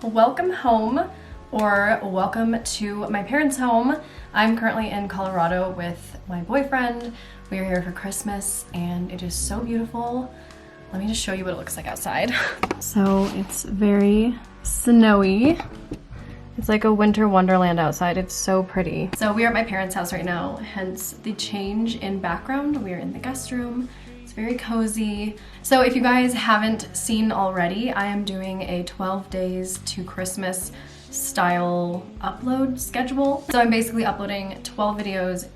Welcome home, or welcome to my parents' home. I'm currently in Colorado with my boyfriend. We are here for Christmas and it is so beautiful. Let me just show you what it looks like outside. So it's very snowy. It's like a winter wonderland outside. It's so pretty. So we are at my parents' house right now, hence the change in background. We are in the guest room. It's very cozy. So if you guys haven't seen already, I am doing a 12 days to Christmas style upload schedule. So I'm basically uploading 12 videos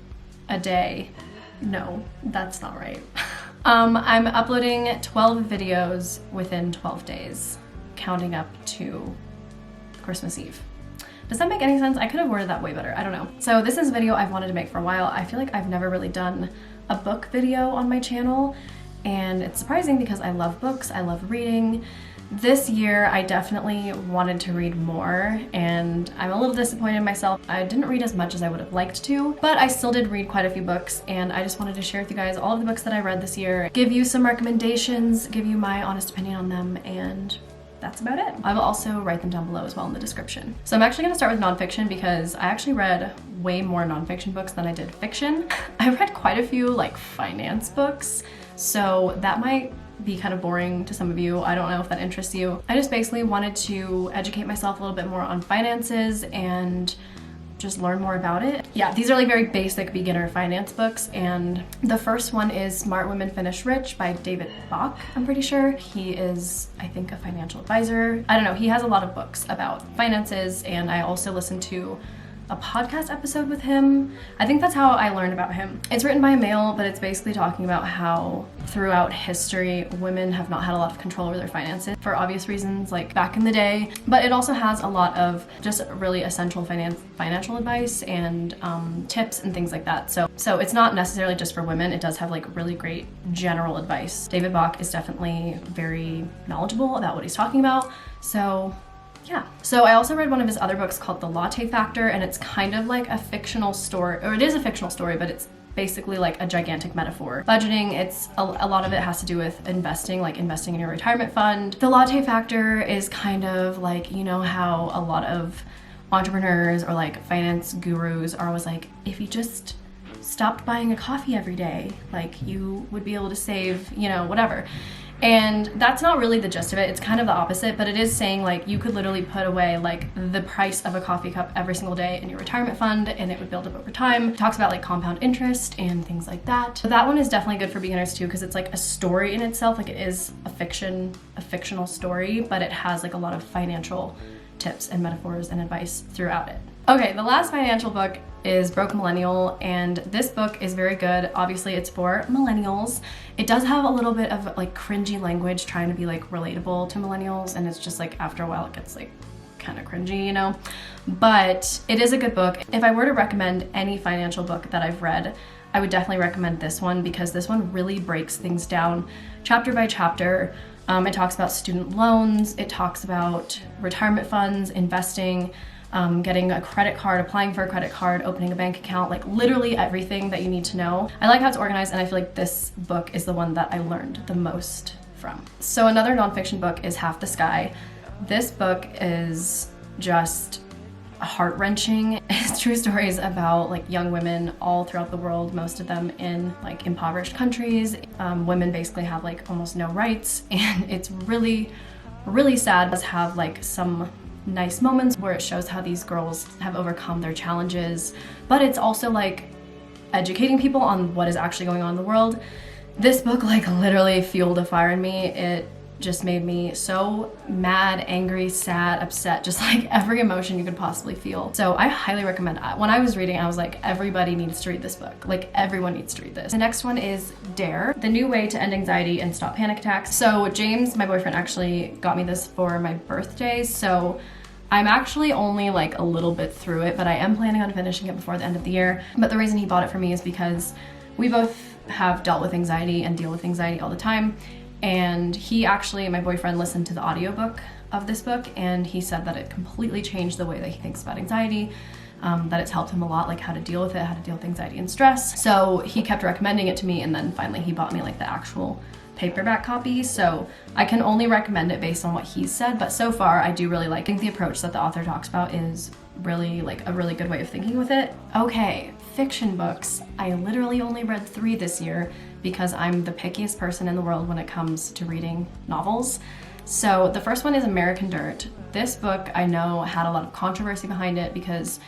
a day. No, that's not right. I'm uploading 12 videos within 12 days, counting up to Christmas Eve. Does that make any sense? I could have worded that way better. I don't know. So this is a video I've wanted to make for a while. I feel like I've never really done a book video on my channel, and it's surprising because I love books, I love reading. This year I definitely wanted to read more, and I'm a little disappointed in myself. I didn't read as much as I would have liked to, but I still did read quite a few books, and I just wanted to share with you guys all of the books that I read this year, give you some recommendations, give you my honest opinion on them, and that's about it. I will also write them down below as well in the description. So I'm actually gonna start with nonfiction because I actually read way more nonfiction books than I did fiction. I read quite a few like finance books, so that might be kind of boring to some of you. I don't know if that interests you. I just basically wanted to educate myself a little bit more on finances and just learn more about it. Yeah, these are like very basic beginner finance books, and the first one is Smart Women Finish Rich by David Bach, I'm pretty sure. He is, I think, a financial advisor. I don't know, he has a lot of books about finances, and I also listened to a podcast episode with him. I think that's how I learned about him. It's written by a male, but it's basically talking about how throughout history, women have not had a lot of control over their finances for obvious reasons, like back in the day. But it also has a lot of just really essential financial advice and tips and things like that. So it's not necessarily just for women. It does have like really great general advice. David Bach is definitely very knowledgeable about what he's talking about. So yeah. So I also read one of his other books called The Latte Factor, and it's kind of like a fictional story, or it is a fictional story, but it's basically like a gigantic metaphor. Budgeting, it's a lot of it has to do with investing, like investing in your retirement fund. The Latte Factor is kind of like, you know how a lot of entrepreneurs or like finance gurus are always like, if you just stopped buying a coffee every day, like you would be able to save, you know, whatever. And that's not really the gist of it. It's kind of the opposite, but it is saying like you could literally put away like the price of a coffee cup every single day in your retirement fund, and it would build up over time. It talks about like compound interest and things like that. So that one is definitely good for beginners too, because it's like a story in itself. Like it is a fictional story, but it has like a lot of financial tips and metaphors and advice throughout it. Okay, the last financial book is Broke Millennial, and this book is very good. Obviously it's for millennials. It does have a little bit of like cringy language trying to be like relatable to millennials, and it's just like after a while it gets like kind of cringy, you know? But it is a good book. If I were to recommend any financial book that I've read, I would definitely recommend this one, because this one really breaks things down chapter by chapter. It talks about student loans, it talks about retirement funds, investing, getting a credit card, applying for a credit card, opening a bank account, like literally everything that you need to know. I like how it's organized, and I feel like this book is the one that I learned the most from. So another nonfiction book is Half the Sky. This book is just heart-wrenching. It's true stories about like young women all throughout the world, most of them in like impoverished countries. Women basically have like almost no rights, and it's really, really sad. It does have like some nice moments where it shows how these girls have overcome their challenges, but it's also like educating people on what is actually going on in the world. This book like literally fueled a fire in me. It just made me so mad, angry, sad, upset, just like every emotion you could possibly feel. So I highly recommend it. When I was reading, I was like, everybody needs to read this book. Like everyone needs to read this. The next one is Dare, The New Way to End Anxiety and Stop Panic Attacks. So James, my boyfriend, actually got me this for my birthday. So I'm actually only like a little bit through it, but I am planning on finishing it before the end of the year. But the reason he bought it for me is because we both have dealt with anxiety and deal with anxiety all the time. And he actually, my boyfriend, listened to the audiobook of this book, and he said that it completely changed the way that he thinks about anxiety, that it's helped him a lot, like how to deal with it, how to deal with anxiety and stress. So he kept recommending it to me, and then finally he bought me like the actual paperback copy, so I can only recommend it based on what he said, but so far I do really like. I think the approach that the author talks about is really like a really good way of thinking with it. Okay, fiction books. I literally only read 3 this year because I'm the pickiest person in the world when it comes to reading novels. So the first one is American Dirt. This book I know had a lot of controversy behind it because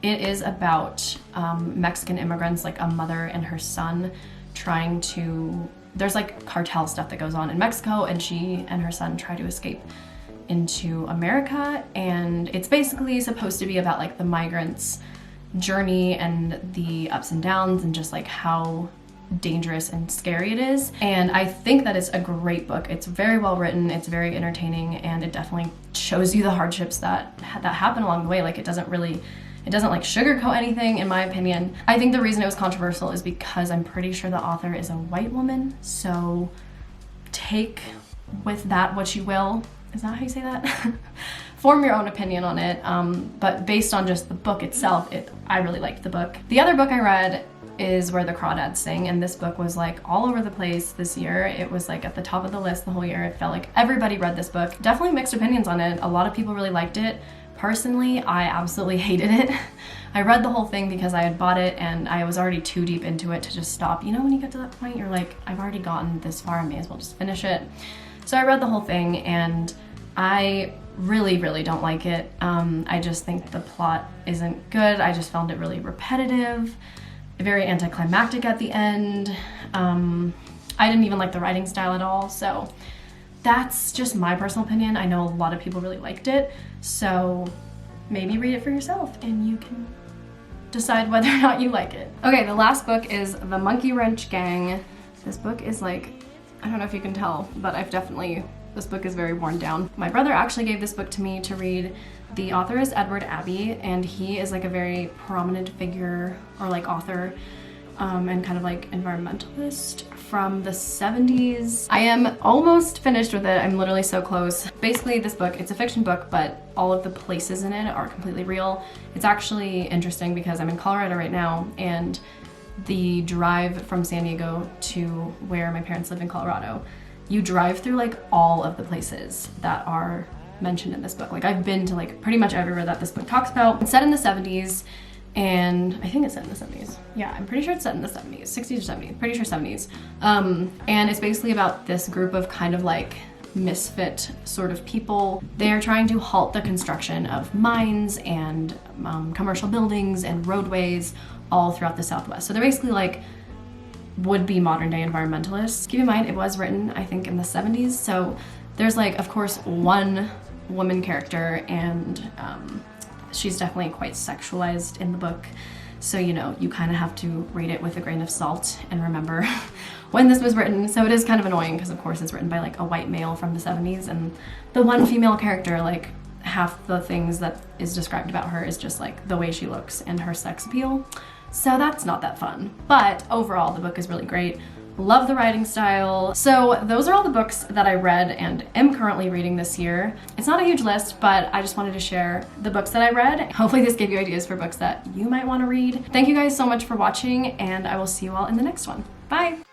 it is about Mexican immigrants, like a mother and her son trying to, there's like cartel stuff that goes on in Mexico, and she and her son try to escape into America, and it's basically supposed to be about like the migrants' journey and the ups and downs and just like how dangerous and scary it is. And I think that it's a great book. It's very well written, it's very entertaining, and it definitely shows you the hardships that happen along the way. Like it doesn't like sugarcoat anything, in my opinion. I think the reason it was controversial is because I'm pretty sure the author is a white woman, so take with that what you will. Is that how you say that? Form your own opinion on it, but based on just the book itself, I really liked the book. The other book I read is Where the Crawdads Sing, and this book was like all over the place this year. It was like at the top of the list the whole year. It felt like everybody read this book. Definitely mixed opinions on it. A lot of people really liked it. Personally, I absolutely hated it. I read the whole thing because I had bought it and I was already too deep into it to just stop. You know, when you get to that point, you're like, I've already gotten this far, I may as well just finish it. So I read the whole thing and I really, really don't like it. I just think the plot isn't good. I just found it really repetitive, very anticlimactic at the end. I didn't even like the writing style at all, so that's just my personal opinion. I know a lot of people really liked it, so maybe read it for yourself and you can decide whether or not you like it. Okay, the last book is The Monkey Wrench Gang. This book is like, I don't know if you can tell, but this book is very worn down. My brother actually gave this book to me to read. The author is Edward Abbey, and he is like a very prominent figure or like author and kind of like environmentalist from the 70s. I am almost finished with it. I'm literally so close. Basically this book, it's a fiction book, but all of the places in it are completely real. It's actually interesting because I'm in Colorado right now, and the drive from San Diego to where my parents live in Colorado, you drive through like all of the places that are mentioned in this book. Like I've been to like pretty much everywhere that this book talks about. It's set in the 70s, and I think it's set in the 70s. Yeah, I'm pretty sure it's set in the 70s, 60s or 70s, pretty sure 70s. And it's basically about this group of kind of like misfit sort of people. They're trying to halt the construction of mines and commercial buildings and roadways all throughout the Southwest. So they're basically like would-be modern day environmentalists. Keep in mind, it was written, I think, in the 70s, so there's like, of course, one woman character, and she's definitely quite sexualized in the book. So, you know, you kind of have to read it with a grain of salt and remember when this was written. So it is kind of annoying because, of course, it's written by like a white male from the 70s, and the one female character, like half the things that is described about her is just like the way she looks and her sex appeal. So that's not that fun. But overall, the book is really great. Love the writing style. So those are all the books that I read and am currently reading this year. It's not a huge list, but I just wanted to share the books that I read. Hopefully this gave you ideas for books that you might want to read. Thank you guys so much for watching, and I will see you all in the next one. Bye!